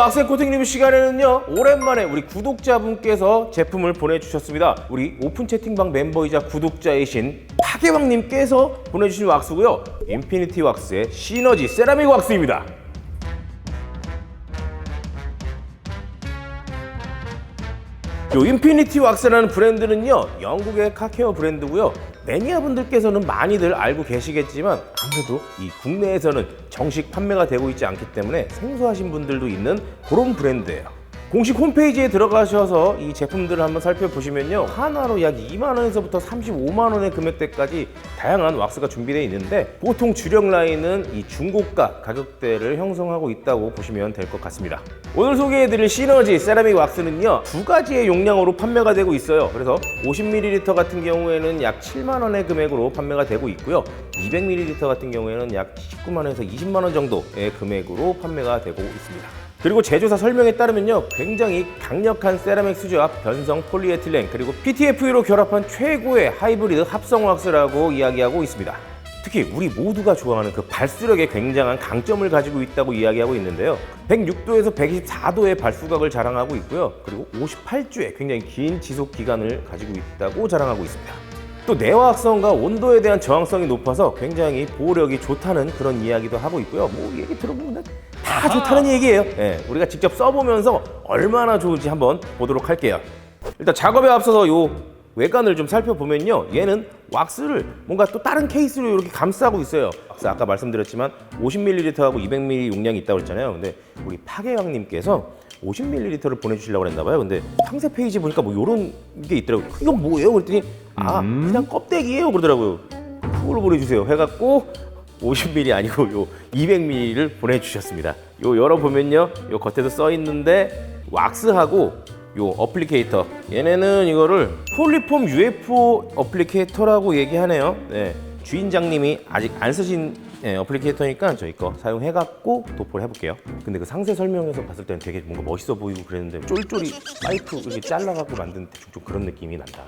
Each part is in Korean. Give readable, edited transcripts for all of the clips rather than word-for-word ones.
왁스 코팅 리뷰 시간에는요, 오랜만에 우리 구독자분께서 제품을 보내주셨습니다. 우리 오픈 채팅방 멤버이자 구독자이신 파괴왕님께서 보내주신 왁스고요, 인피니티 왁스의 시너지 세라믹 왁스입니다. 요 인피니티 왁스라는 브랜드는요, 영국의 카케어 브랜드고요. 매니아분들께서는 많이들 알고 계시겠지만 아무래도 이 국내에서는 정식 판매가 되고 있지 않기 때문에 생소하신 분들도 있는 그런 브랜드예요. 공식 홈페이지에 들어가셔서 이 제품들을 한번 살펴보시면요, 하나로 약 2만 원에서부터 35만 원의 금액대까지 다양한 왁스가 준비되어 있는데, 보통 주력 라인은 이 중고가 가격대를 형성하고 있다고 보시면 될 것 같습니다. 오늘 소개해드릴 시너지 세라믹 왁스는요, 두 가지의 용량으로 판매가 되고 있어요. 그래서 50ml 같은 경우에는 약 7만 원의 금액으로 판매가 되고 있고요, 200ml 같은 경우에는 약 19만 원에서 20만 원 정도의 금액으로 판매가 되고 있습니다. 그리고 제조사 설명에 따르면요, 굉장히 강력한 세라믹 수제화 변성 폴리에틸렌 그리고 PTFE로 결합한 최고의 하이브리드 합성 왁스라고 이야기하고 있습니다. 특히 우리 모두가 좋아하는 그 발수력에 굉장한 강점을 가지고 있다고 이야기하고 있는데요, 106도에서 124도의 발수각을 자랑하고 있고요, 그리고 58주의 굉장히 긴 지속 기간을 가지고 있다고 자랑하고 있습니다. 또 내화학성과 온도에 대한 저항성이 높아서 굉장히 보호력이 좋다는 그런 이야기도 하고 있고요. 뭐 얘기 들어보면 다 좋다는 얘기예요. 네, 우리가 직접 써보면서 얼마나 좋은지 한번 보도록 할게요. 일단 작업에 앞서서 요 외관을 좀 살펴보면요, 얘는 왁스를 뭔가 또 다른 케이스로 이렇게 감싸고 있어요. 아까 말씀드렸지만 50ml하고 200ml 용량이 있다고 했잖아요. 근데 우리 파괴왕님께서 50ml를 보내주시려고 했나봐요. 근데 상세 페이지 보니까 뭐 이런 게 있더라고요. 이건 뭐예요? 그랬더니 그냥 껍데기예요 그러더라고요. 그걸로 보내주세요 해갖고 50ml 아니고 요 200ml를 보내주셨습니다. 요 열어보면요, 요 겉에도 써있는데 왁스하고 요 어플리케이터, 얘네는 이거를 폴리폼 UFO 어플리케이터라고 얘기하네요. 네, 주인장님이 아직 안 쓰신 어플리케이터니까 저희 거 사용해갖고 도포를 해볼게요. 근데 그 상세 설명에서 봤을 때는 되게 뭔가 멋있어 보이고 그랬는데 쫄쫄이 파이프 이렇게 잘라갖고 만든 대충 좀 그런 느낌이 난다.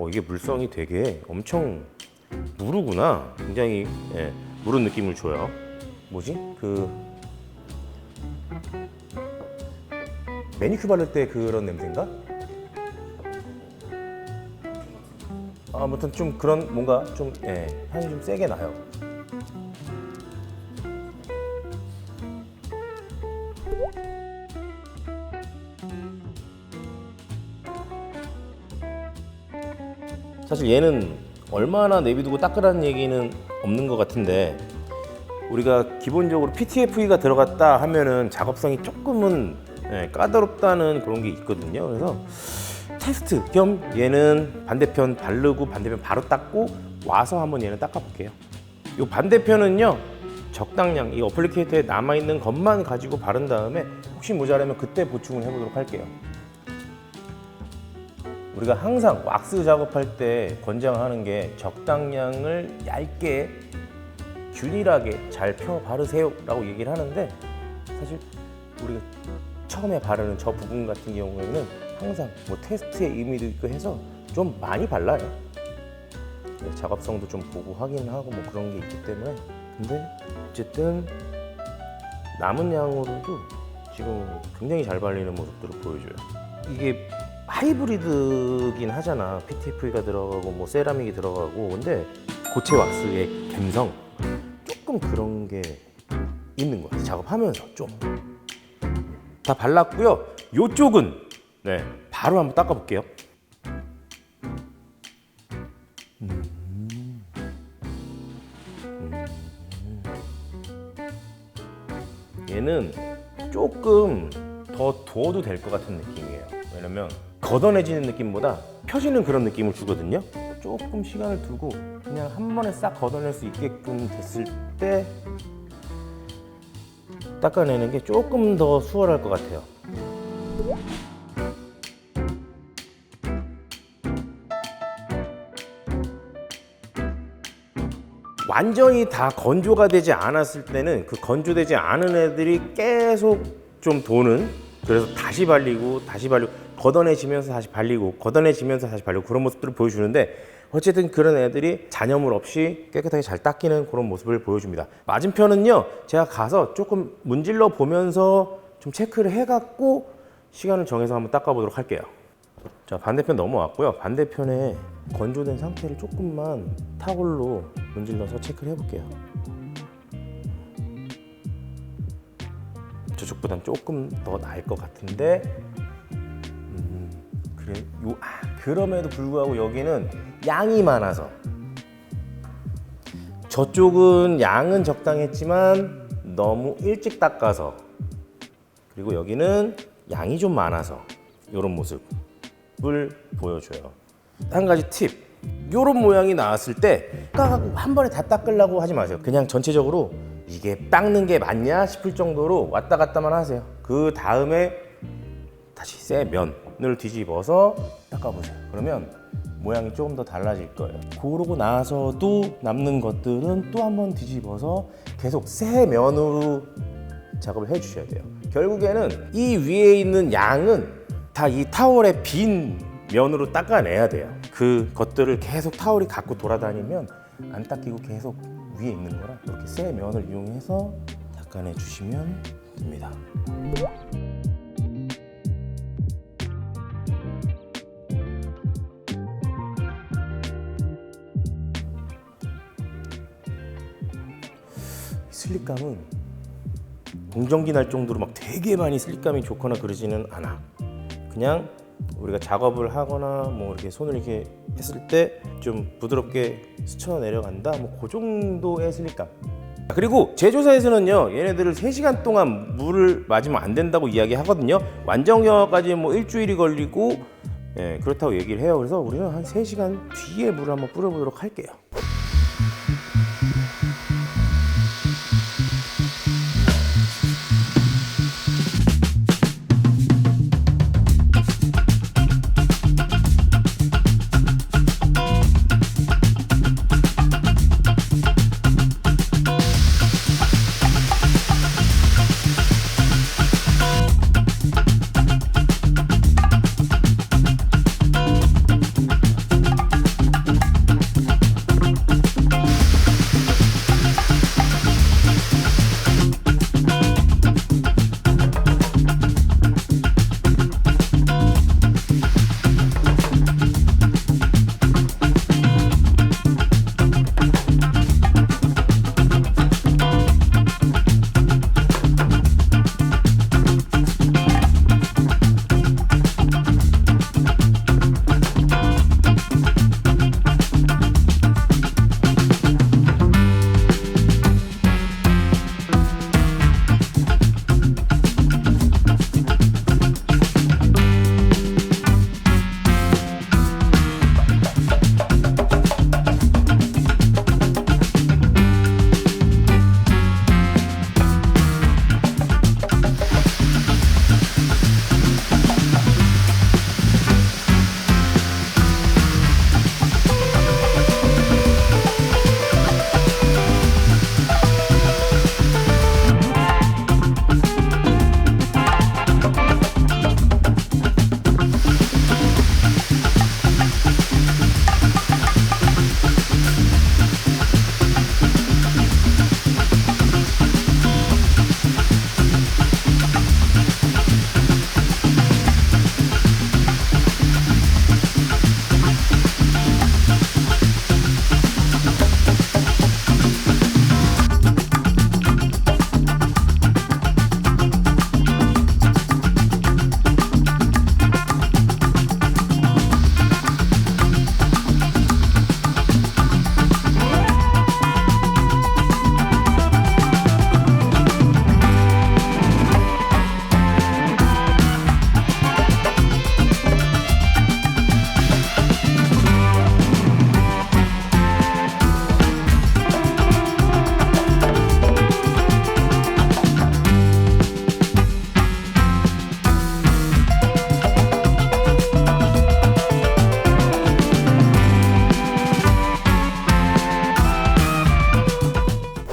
이게 물성이 되게 엄청 무르구나. 굉장히 무른 느낌을 줘요. 뭐지? 그 매니큐 바를 때 그런 냄새인가? 아무튼 좀 그런 뭔가 좀 향이 좀 세게 나요. 사실 얘는 얼마나 내비두고 닦으라는 얘기는 없는 것 같은데, 우리가 기본적으로 PTFE가 들어갔다 하면은 작업성이 조금은 까다롭다는 그런 게 있거든요. 그래서 테스트 겸 얘는 반대편 바르고 반대편 바로 닦고 와서 한번 얘는 닦아볼게요. 이 반대편은요, 적당량 이 어플리케이터에 남아있는 것만 가지고 바른 다음에 혹시 모자라면 그때 보충을 해보도록 할게요. 우리가 항상 왁스 작업할 때 권장하는 게 적당량을 얇게 균일하게 잘 펴 바르세요 라고 얘기를 하는데, 사실 우리가 처음에 바르는 저 부분 같은 경우에는 항상 뭐 테스트의 의미도 있고 해서 좀 많이 발라요. 작업성도 좀 보고 확인하고 뭐 그런 게 있기 때문에. 근데 어쨌든 남은 양으로도 지금 굉장히 잘 발리는 모습들을 보여줘요. 이게 하이브리드긴 하잖아. PTFE가 들어가고 뭐 세라믹이 들어가고. 근데 고체 왁스의 감성 조금 그런 게 있는 것 같아요. 작업하면서 좀 다 발랐고요. 요쪽은 바로 한번 닦아볼게요. 얘는 조금 더 둬도 될 것 같은 느낌이에요. 왜냐면 걷어내지는 느낌보다 펴지는 그런 느낌을 주거든요. 조금 시간을 두고 그냥 한 번에 싹 걷어낼 수 있게끔 됐을 때 닦아내는 게 조금 더 수월할 것 같아요. 완전히 다 건조가 되지 않았을 때는 그 건조되지 않은 애들이 계속 좀 도는, 그래서 다시 발리고 걷어내지면서 다시 발리고 걷어내지면서 다시 발리고 그런 모습들을 보여주는데, 어쨌든 그런 애들이 잔여물 없이 깨끗하게 잘 닦이는 그런 모습을 보여줍니다. 맞은편은요, 제가 가서 조금 문질러 보면서 좀 체크를 해갖고 시간을 정해서 한번 닦아보도록 할게요. 자, 반대편 넘어왔고요. 반대편에 건조된 상태를 조금만 타올로 문질러서 체크를 해볼게요. 저쪽보단 조금 더 나을 것 같은데 그래, 그럼에도 불구하고 여기는 양이 많아서, 저쪽은 양은 적당했지만 너무 일찍 닦아서, 그리고 여기는 양이 좀 많아서 이런 모습을 보여줘요. 한 가지 팁, 이런 모양이 나왔을 때 한 번에 다 닦으려고 하지 마세요. 그냥 전체적으로 이게 닦는 게 맞냐 싶을 정도로 왔다 갔다만 하세요. 그 다음에 다시 새 면을 뒤집어서 닦아보세요. 그러면 모양이 조금 더 달라질 거예요. 그러고 나서도 남는 것들은 또 한 번 뒤집어서 계속 새 면으로 작업을 해주셔야 돼요. 결국에는 이 위에 있는 양은 다 이 타월의 빈 면으로 닦아내야 돼요. 그 것들을 계속 타월이 갖고 돌아다니면 안 닦이고 계속 위에 있는 거라, 이렇게 새 면을 이용해서 닦아내 주시면 됩니다. 슬립감은 공정기 날 정도로 막 되게 많이 슬립감이 좋거나 그러지는 않아. 그냥 우리가 작업을 하거나 뭐 이렇게 손을 이렇게 했을 때 좀 부드럽게 스쳐 내려간다, 뭐 그 정도의 슬립감. 그리고 제조사에서는요, 얘네들을 3시간 동안 물을 맞으면 안 된다고 이야기하거든요. 완전 경화까지 뭐 일주일이 걸리고, 예, 그렇다고 얘기를 해요. 그래서 우리는 한 3시간 뒤에 물을 한번 뿌려보도록 할게요.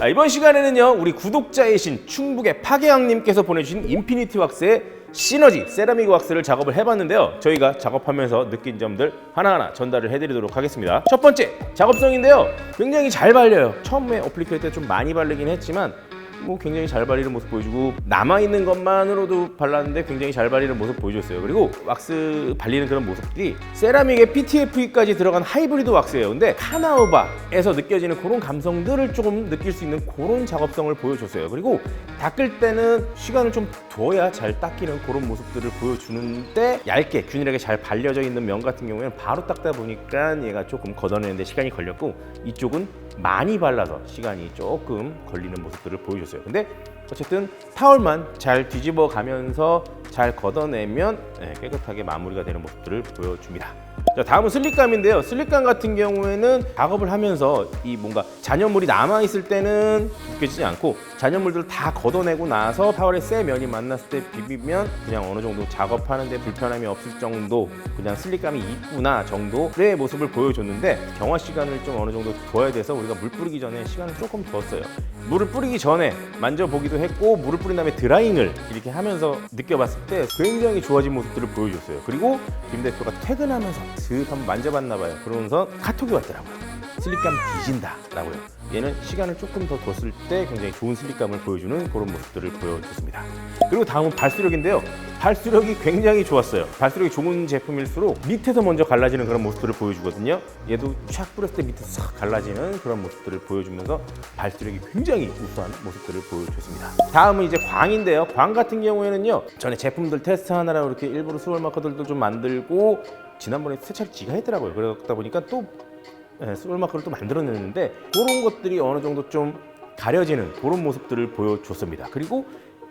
이번 시간에는요, 우리 구독자이신 충북의 파괴왕님께서 보내주신 인피니티 왁스의 시너지 세라믹 왁스를 작업을 해봤는데요. 저희가 작업하면서 느낀 점들 하나하나 전달을 해드리도록 하겠습니다. 첫 번째, 작업성인데요. 굉장히 잘 발려요. 처음에 어플리케이터 때 좀 많이 바르긴 했지만 뭐 굉장히 잘 발리는 모습 보여주고 남아있는 것만으로도 발랐는데 굉장히 잘 발리는 모습 보여줬어요. 그리고 왁스 발리는 그런 모습들이 세라믹에 PTFE까지 들어간 하이브리드 왁스예요. 근데 카나우바에서 느껴지는 그런 감성들을 조금 느낄 수 있는 그런 작업성을 보여줬어요. 그리고 닦을 때는 시간을 좀 둬야 잘 닦이는 그런 모습들을 보여주는데 얇게 균일하게 잘 발려져 있는 면 같은 경우에는 바로 닦다 보니까 얘가 조금 걷어내는데 시간이 걸렸고 이쪽은 많이 발라서 시간이 조금 걸리는 모습들을 보여줬어요. 근데 어쨌든 타월만 잘 뒤집어 가면서 잘 걷어내면 깨끗하게 마무리가 되는 모습들을 보여줍니다. 자, 다음은 슬립감인데요. 슬립감 같은 경우에는 작업을 하면서 이 뭔가 잔여물이 남아있을 때는 느껴지지 않고 잔여물들을 다 걷어내고 나서 타월에 새 면이 만났을 때 비비면 그냥 어느 정도 작업하는데 불편함이 없을 정도 그냥 슬립감이 있구나 정도의 모습을 보여줬는데 경화 시간을 좀 어느 정도 둬야 돼서 우리가 물 뿌리기 전에 시간을 조금 뒀어요. 물을 뿌리기 전에 만져보기도 했고 물을 뿌린 다음에 드라잉을 이렇게 하면서 느껴봤을 때 굉장히 좋아진 모습들을 보여줬어요. 그리고 김 대표가 퇴근하면서 슥 한번 만져봤나 봐요. 그러면서 카톡이 왔더라고요. 슬립감 뒤진다 라고요. 얘는 시간을 조금 더 뒀을 때 굉장히 좋은 슬립감을 보여주는 그런 모습들을 보여줬습니다. 그리고 다음은 발수력인데요. 발수력이 굉장히 좋았어요. 발수력이 좋은 제품일수록 밑에서 먼저 갈라지는 그런 모습들을 보여주거든요. 얘도 촥 뿌렸을 때 밑에서 싹 갈라지는 그런 모습들을 보여주면서 발수력이 굉장히 우수한 모습들을 보여줬습니다. 다음은 이제 광인데요. 광 같은 경우에는요. 전에 제품들 테스트하느라고 이렇게 일부러 스몰 마커들도 좀 만들고 지난번에 세차를 지가 했더라고요. 그러다 보니까 또 스몰 마커를 또 만들어냈는데 그런 것들이 어느 정도 좀 가려지는 그런 모습들을 보여줬습니다. 그리고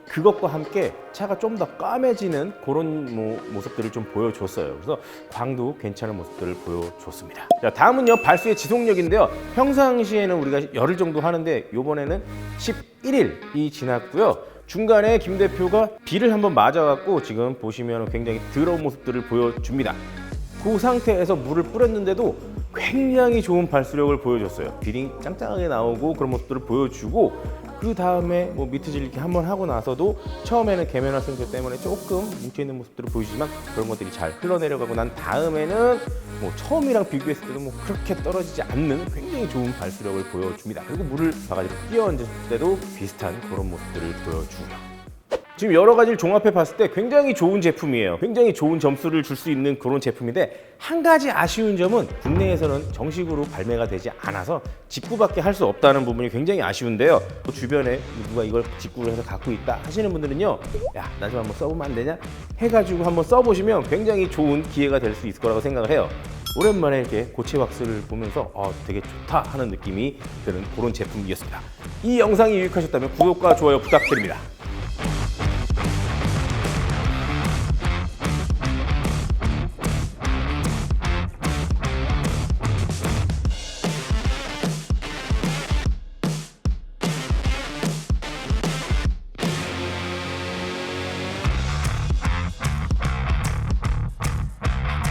그것과 함께 차가 좀 더 까매지는 그런 모습들을 좀 보여줬어요. 그래서 광도 괜찮은 모습들을 보여줬습니다. 자, 다음은요 발수의 지속력인데요. 평상시에는 우리가 열흘 정도 하는데 이번에는 11일이 지났고요. 중간에 김 대표가 비를 한번 맞아갖고 지금 보시면 굉장히 더러운 모습들을 보여줍니다. 그 상태에서 물을 뿌렸는데도 굉장히 좋은 발수력을 보여줬어요. 비링 짱짱하게 나오고 그런 모습들을 보여주고 그 다음에 뭐 미트질 이렇게 한번 하고 나서도 처음에는 계면화 생태 때문에 조금 뭉쳐있는 모습들을 보여주지만 그런 것들이 잘 흘러내려가고 난 다음에는 뭐 처음이랑 비교했을 때도 뭐 그렇게 떨어지지 않는 굉장히 좋은 발수력을 보여줍니다. 그리고 물을 바가지로 끼얹을 때도 비슷한 그런 모습들을 보여주고요. 지금 여러 가지를 종합해 봤을 때 굉장히 좋은 제품이에요. 굉장히 좋은 점수를 줄 수 있는 그런 제품인데 한 가지 아쉬운 점은 국내에서는 정식으로 발매가 되지 않아서 직구밖에 할 수 없다는 부분이 굉장히 아쉬운데요. 주변에 누가 이걸 직구를 해서 갖고 있다 하시는 분들은요, 야, 나 좀 한번 써보면 안 되냐? 해가지고 한번 써보시면 굉장히 좋은 기회가 될 수 있을 거라고 생각을 해요. 오랜만에 이렇게 고체 왁스를 보면서 되게 좋다 하는 느낌이 드는 그런 제품이었습니다. 이 영상이 유익하셨다면 구독과 좋아요 부탁드립니다.